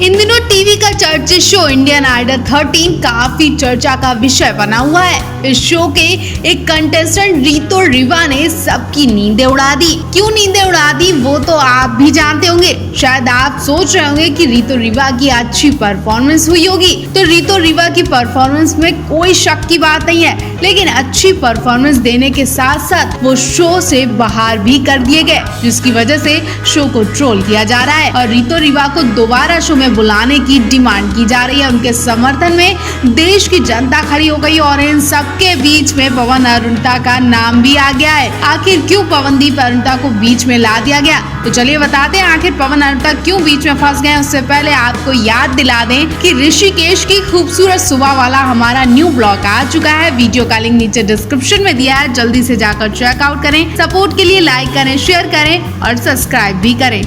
इन दिनों टीवी का चर्चित शो इंडियन आइडल 13 काफी चर्चा का विषय बना हुआ है। इस शो के एक कंटेस्टेंट रितो रिवा ने सबकी नींदें उड़ा दी। क्यों नींदें उड़ा दी वो तो आप भी जानते होंगे। शायद आप सोच रहे होंगे कि रितो रिवा की अच्छी परफॉर्मेंस हुई होगी। तो रितो रिवा की परफॉर्मेंस में कोई शक की बात नहीं है, लेकिन अच्छी परफॉर्मेंस देने के साथ साथ वो शो से बाहर भी कर दिए गए, जिसकी वजह से शो को ट्रोल किया जा रहा है और रितो रिवा को दोबारा शो में बुलाने की डिमांड की जा रही है। उनके समर्थन में देश की जनता खड़ी हो गई और इन सबके बीच में पवन अरुणिता का नाम भी आ गया है। आखिर क्यों पवनदीप अरुणिता को बीच में ला दिया गया, तो चलिए बताते हैं आखिर पवन अरुणिता क्यों बीच में फंस गए। उससे पहले आपको याद दिला दें कि ऋषिकेश की खूबसूरत सुबह वाला हमारा न्यू ब्लॉग आ चुका है। वीडियो का लिंक नीचे डिस्क्रिप्शन में दिया है, जल्दी से जाकर चेकआउट करें। सपोर्ट के लिए लाइक करें, शेयर करें और सब्सक्राइब भी करें।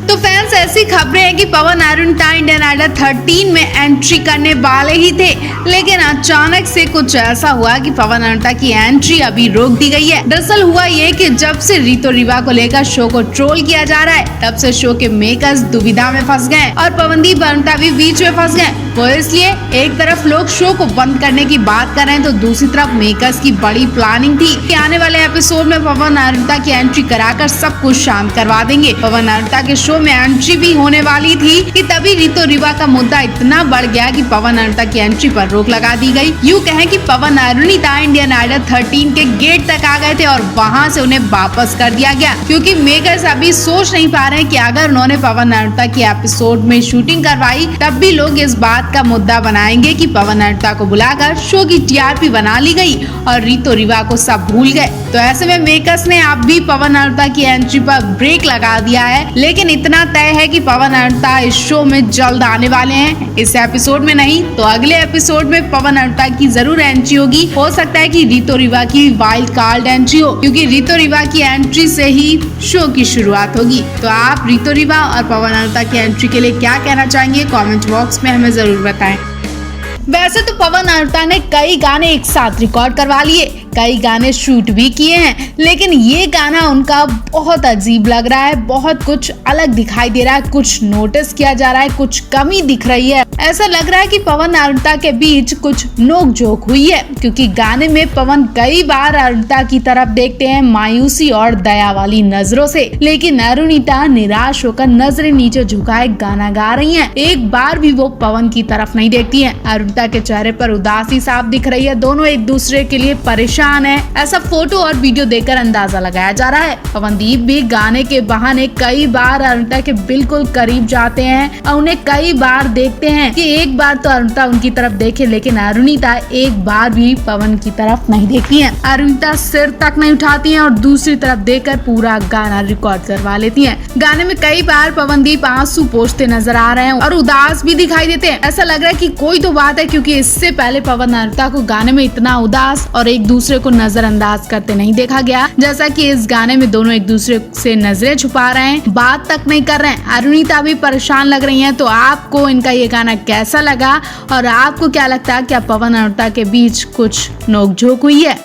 तो फैंस, ऐसी खबरें हैं कि पवन अरुणिता इंडियन आइडल 13 में एंट्री करने वाले ही थे, लेकिन अचानक से कुछ ऐसा हुआ कि पवन अरुणिता की एंट्री अभी रोक दी गई है। दरअसल हुआ ये कि जब से रितो रिवा को लेकर शो को ट्रोल किया जा रहा है, तब से शो के मेकर्स दुविधा में फंस गए और पवनदीप अरुणिता भी बीच में फंस गए। वो इसलिए एक तरफ लोग शो को बंद करने की बात कर रहे हैं, तो दूसरी तरफ मेकर्स की बड़ी प्लानिंग थी कि आने वाले एपिसोड में पवन अरुणिता की एंट्री कराकर सब कुछ शांत करवा देंगे। पवन अरुणिता के शो में एंट्री भी होने वाली थी कि तभी रितो रिवा का मुद्दा इतना बढ़ गया कि पवन अरुणिता की एंट्री पर रोक लगा दी गई। यूं कहें कि पवन अरुणिता इंडियन आइडल 13 के गेट तक आ गए थे और वहां से उन्हें वापस कर दिया गया, क्योंकि मेकर्स अभी सोच नहीं पा रहे हैं कि अगर उन्होंने पवन अरुणिता की एपिसोड में शूटिंग करवाई, तब भी लोग इस बात का मुद्दा बनाएंगे कि पवन अरुणिता को बुलाकर शो की टीआरपी बना ली गई और रितो रिवा को सब भूल गए। तो ऐसे में मेकर्स ने अब भी पवन अरुणिता की एंट्री पर ब्रेक लगा दिया है, लेकिन इतना तय है कि पवन अरुणिता इस शो में जल्द आने वाले हैं। इस एपिसोड में नहीं तो अगले एपिसोड में पवन अरुणिता की जरूर एंट्री होगी। हो सकता है कि रितो रिवा की वाइल्ड कार्ड एंट्री हो, क्योंकि रितो रिवा की एंट्री से ही शो की शुरुआत होगी। तो आप रितो रिवा और पवन अरुणिता की एंट्री के लिए क्या कहना चाहेंगे, कमेंट बॉक्स में हमें जरूर बताएं। वैसे तो पवन अरुणिता ने कई गाने एक साथ रिकॉर्ड करवा लिए, कई गाने शूट भी किए हैं, लेकिन ये गाना उनका बहुत अजीब लग रहा है। बहुत कुछ अलग दिखाई दे रहा है, कुछ नोटिस किया जा रहा है, कुछ कमी दिख रही है। ऐसा लग रहा है कि पवन अरुणिता के बीच कुछ नोक-झोंक हुई है, क्योंकि गाने में पवन कई बार अरुणिता की तरफ देखते हैं मायूसी और दया वाली नजरों से, लेकिन अरुणिता निराश होकर नजरें नीचे झुकाए गाना गा रही हैं। एक बार भी वो पवन की तरफ नहीं देखती हैं। अरुणिता के चेहरे पर उदासी साफ दिख रही है। दोनों एक दूसरे के लिए परेशान है, ऐसा फोटो और वीडियो देखकर अंदाजा लगाया जा रहा है। पवनदीप भी गाने के बहाने कई बार अरुणिता के बिल्कुल करीब जाते हैं और उन्हें कई बार देखते हैं कि एक बार तो अरुणिता उनकी तरफ देखे, लेकिन अरुणिता एक बार भी पवन की तरफ नहीं देखती है। अरुणिता सिर तक नहीं उठाती है और दूसरी तरफ देखकर पूरा गाना रिकॉर्ड करवा लेती है। गाने में कई बार पवनदीप आंसू पोंछते नजर आ रहे हैं और उदास भी दिखाई देते हैं। ऐसा लग रहा है कि कोई तो बात है, क्योंकि इससे पहले पवन अरुणिता को गाने में इतना उदास और एक दूसरे को नजरअंदाज करते नहीं देखा गया, जैसा कि इस गाने में दोनों एक दूसरे से नजरें छुपा रहे हैं, बात तक नहीं कर रहे हैं। अरुणिता भी परेशान लग रही हैं। तो आपको इनका ये गाना कैसा लगा और आपको क्या लगता है, क्या पवन अरुणिता के बीच कुछ नोकझोंक हुई है?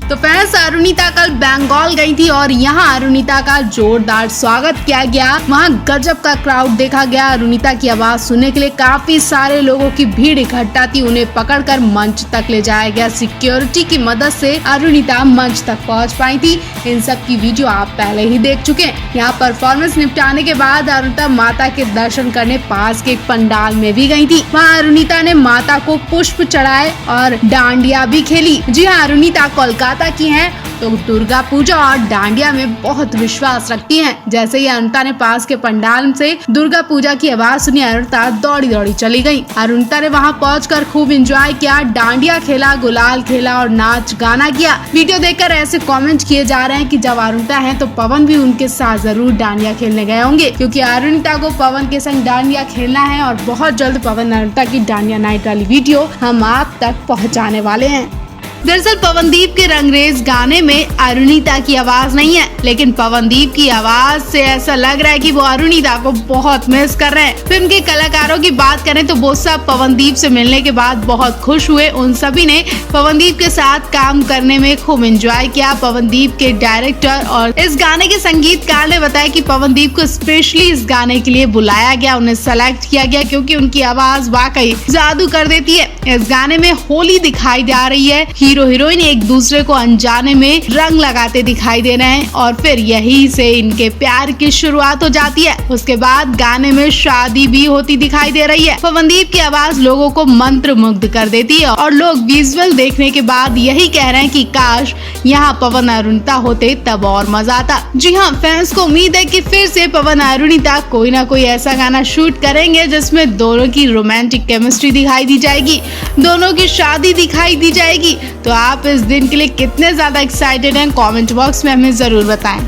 तो फैंस, अरुणिता कल बंगाल गई थी और यहाँ अरुणिता का जोरदार स्वागत किया गया। वहाँ गजब का क्राउड देखा गया। अरुणिता की आवाज सुनने के लिए काफी सारे लोगों की भीड़ इकट्ठा थी। उन्हें पकड़कर मंच तक ले जाया गया। सिक्योरिटी की मदद से अरुणिता मंच तक पहुँच पाई थी। इन सब की वीडियो आप पहले ही देख चुके हैं। यहाँ परफॉर्मेंस निपटाने के बाद अरुणिता माता के दर्शन करने पास के एक पंडाल में भी गई थी। वहाँ अरुणिता ने माता को पुष्प चढ़ाए और डांडिया भी खेली। जी हाँ, अरुणिता कोलकाता की हैं, तो दुर्गा पूजा और डांडिया में बहुत विश्वास रखती हैं। जैसे ही अरुणिता ने पास के पंडाल से दुर्गा पूजा की आवाज सुनी, अरुणिता दौड़ी दौड़ी चली गई। अरुणिता ने वहां पहुंचकर खूब एंजॉय किया, डांडिया खेला, गुलाल खेला और नाच गाना किया। वीडियो देखकर ऐसे कमेंट किए जा रहे हैं कि जब अरुणिता है तो पवन भी उनके साथ जरूर डांडिया खेलने गए होंगे, क्योंकि अरुणिता को पवन के संग डांडिया खेलना है और बहुत जल्द पवन अरुणिता की डांडिया नाइट वाली वीडियो हम आप तक पहुँचाने वाले हैं। दरअसल पवनदीप के रंगरेज गाने में अरुणिता की आवाज नहीं है, लेकिन पवनदीप की आवाज से ऐसा लग रहा है कि वो अरुणिता को बहुत मिस कर रहे हैं। फिल्म के कलाकारों की बात करें तो वो सब पवनदीप से मिलने के बाद बहुत खुश हुए। उन सभी ने पवनदीप के साथ काम करने में खूब एंजॉय किया। पवनदीप के डायरेक्टर और इस गाने के संगीतकार ने बताया कि पवनदीप को स्पेशली इस गाने के लिए बुलाया गया, उन्हें सेलेक्ट किया गया क्योंकि उनकी आवाज वाकई जादू कर देती है। इस गाने में होली दिखाई जा रही है, हीरो हीरोइन एक दूसरे को अनजाने में रंग लगाते दिखाई दे रहे हैं और फिर यही से इनके प्यार की शुरुआत हो जाती है। उसके बाद गाने में शादी भी होती दिखाई दे रही है। पवनदीप की आवाज लोगों को मंत्रमुग्ध कर देती है और लोग विजुअल देखने के बाद यही कह रहे हैं कि काश यहाँ पवन अरुणिता होते तब और मजा आता। जी हाँ, फैंस को उम्मीद है कि फिर से पवन अरुणिता कोई ना कोई ऐसा गाना शूट करेंगे जिसमें दोनों की रोमांटिक केमिस्ट्री दिखाई दी जाएगी, दोनों की शादी दिखाई दी जाएगी। तो आप इस दिन के लिए कितने ज्यादा एक्साइटेड हैं, कमेंट बॉक्स में हमें जरूर बताएं।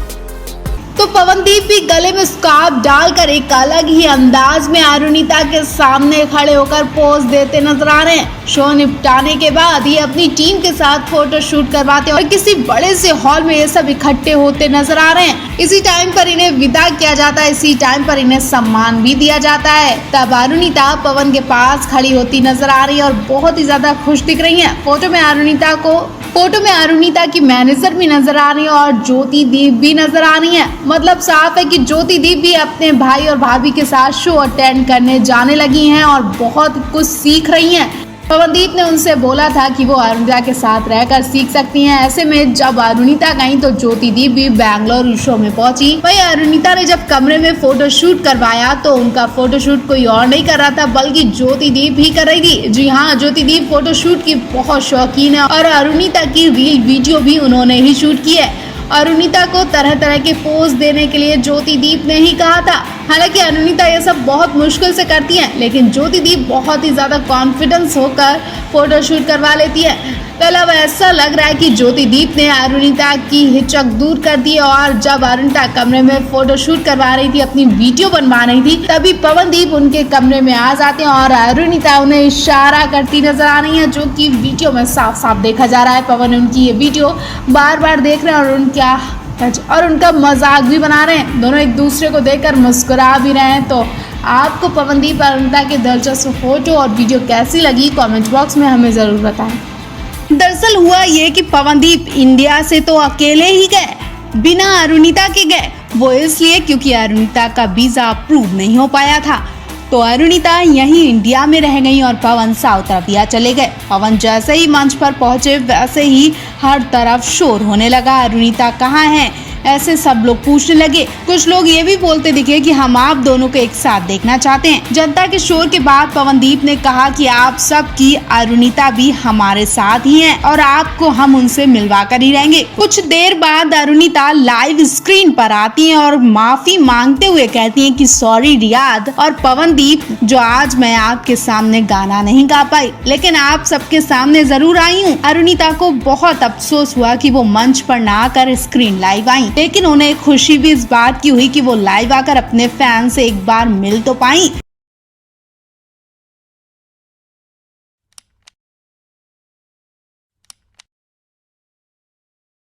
तो पवनदीप भी गले में स्कार्फ डालकर एक अलग ही अंदाज में अरुणिता के सामने खड़े होकर पोज देते नजर आ रहे हैं। शो निपटाने के बाद ये अपनी टीम के साथ फोटो शूट करवाते और किसी बड़े से हॉल में ये सब इकट्ठे होते नजर आ रहे हैं। इसी टाइम पर इन्हें विदा किया जाता है, इसी टाइम पर इन्हें सम्मान भी दिया जाता है। तब अरुणिता पवन के पास खड़ी होती नजर आ रही है और बहुत ही ज्यादा खुश दिख रही है। फोटो में अरुणिता की मैनेजर भी नजर आ रही है और ज्योति दीप भी नजर आ रही है। मतलब साफ है कि ज्योति दीप भी अपने भाई और भाभी के साथ शो अटेंड करने जाने लगी हैं और बहुत कुछ सीख रही हैं। पवनदीप ने उनसे बोला था कि वो अरुणिता के साथ रहकर सीख सकती हैं। ऐसे में जब अरुणिता गई तो ज्योति दीप भी बैंगलोर शो में पहुंची। वही अरुणिता ने जब कमरे में फोटो शूट करवाया तो उनका फोटो शूट कोई और नहीं कर रहा था बल्कि ज्योति दीप ही कर रही थी। जी हाँ, ज्योति दीप फोटो शूट की बहुत शौकीन है और अरुणिता की रील वीडियो भी उन्होंने ही शूट की है। अरुणिता को तरह तरह के पोज देने के लिए ज्योति दीप ने ही कहा था। हालांकि अरुणिता ये सब बहुत मुश्किल से करती हैं, लेकिन ज्योति दीप बहुत ही ज्यादा कॉन्फिडेंस होकर फोटो शूट करवा लेती है। पहले अब ऐसा लग रहा है कि ज्योति दीप ने अरुणिता की हिचक दूर कर दी और जब अरुणिता कमरे में फोटो शूट करवा रही थी, अपनी वीडियो बनवा रही थी, तभी पवनदीप उनके कमरे में आ जाते हैं और अरुणिता उन्हें इशारा करती नजर आ रही है, जो कि वीडियो में साफ साफ देखा जा रहा है। पवन उनकी ये वीडियो बार बार देख रहे हैं और उनका मजाक भी बना रहे हैं। दोनों एक दूसरे को देखकर मुस्कुरा भी रहे हैं। तो आपको पवनदीप और अरुणिता की दिलचस्प फोटो और वीडियो कैसी लगी, कमेंट बॉक्स में हमें जरूर बताएं। दरअसल हुआ ये कि पवनदीप इंडिया से तो अकेले ही गए, बिना अरुणिता के गए। वो इसलिए क्योंकि अरुणिता का वीजा अप्रूव नहीं हो पाया था। तो अरुणिता यहीं इंडिया में रह गई और पवन साउथ अरबिया चले गए। पवन जैसे ही मंच पर पहुंचे वैसे ही हर तरफ शोर होने लगा, अरुणिता कहाँ है, ऐसे सब लोग पूछने लगे। कुछ लोग ये भी बोलते दिखे कि हम आप दोनों को एक साथ देखना चाहते हैं। जनता के शोर के बाद पवनदीप ने कहा कि आप सब की अरुणिता भी हमारे साथ ही हैं और आपको हम उनसे मिलवा कर ही रहेंगे। कुछ देर बाद अरुणिता लाइव स्क्रीन पर आती हैं और माफी मांगते हुए कहती हैं कि सॉरी रियाद और पवनदीप, जो आज मैं आपके सामने गाना नहीं गा पाई, लेकिन आप सबके सामने जरूर आई हूँ। अरुणिता को बहुत अफसोस हुआ कि वो मंच पर ना आकर स्क्रीन लाइव आई, लेकिन उन्हें खुशी भी इस बात की हुई कि वो लाइव आकर अपने फैन से एक बार मिल तो पाई।